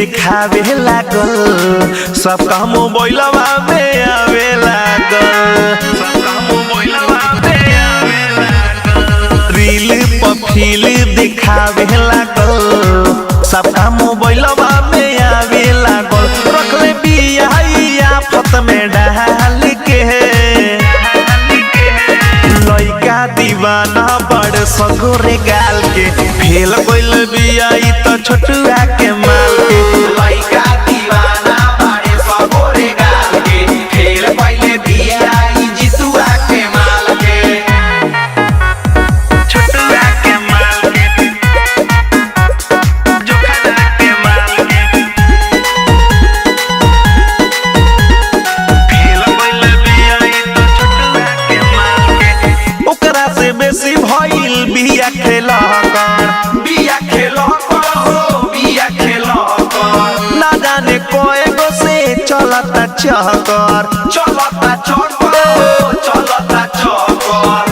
दिखावे लागल, सबका मोबाइलवा में आवे लागल, सबका मोबाइलवा में आवे लागल। रील पर फील दिखावे लागल, सबका मोबाइलवा में आवे लागल। रखले बिया आफत में डाल के, लइका दीवाना बड़ सगोरे गाल के, फेल गइल बिया त छोटुआ के माल के। लइका दीवाना बड़े सगोरे गाल के, फेल गइल बिया जितुआ के माल के, छोटुआ के माल के, जोखना के माल के। फेल गइल बिया त छोटुआ के माल के। ओकरा से बेसी भइल बिया खेला कर, बिया खेलो हो बिया खेलो कर। ना जाने कोए गो से चलता चहकर, चलता चौकर चलता चौकर।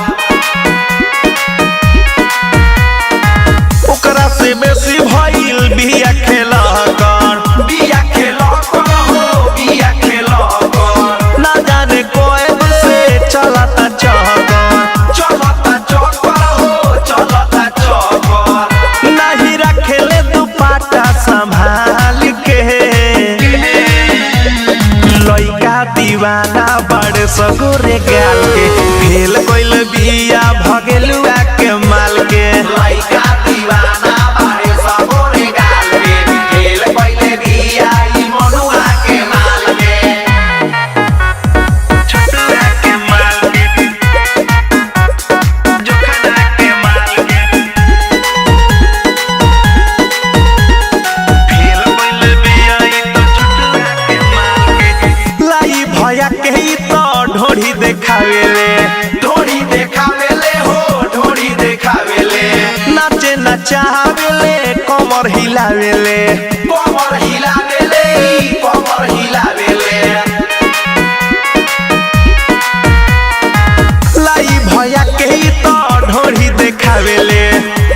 ओकरा से बेसी भइल बिया खेला कर, बिया खेलो हो बिया खेलो कर। ना जाने कोए गो से चलता चहकर। चलता चौकर हो चलता चौकर। नहीं रखेले दुपट्टा संभाल के, लइका दीवाना बड़ सगोरे गाल के, फेल गइल बिया भगेलुआ के माल के। लइका दीवाना बड़े सगोरे गाल के, फेल गइल बिया मनुआ के माल के, छोटुआ के माल के, जोखना के माल के। फेल गइल बिया त छोटुआ के माल के। लाई भया के त ढोढ़ी देखावेले, ढोरी देखावेले हो ढोरी देखावेले। नाचे नचावेले कमर हिलावेले, कमर हिलावेले कमर हिलावेले। लाई भया के त ढोढ़ी देखावेले,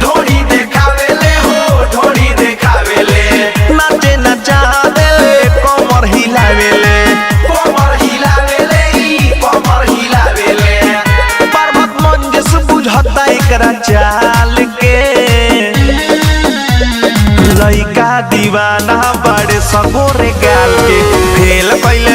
ढोरी देखावेले हो ढोरी देखावेले। नाचे नचावेले कमर हिलावेले। कमर हिलावेले कमर हिलावेले। पर्वत मंजस बुझता एकरा चाल के, लइका दीवाना बड़े सगोरे गाल के, फेल गइल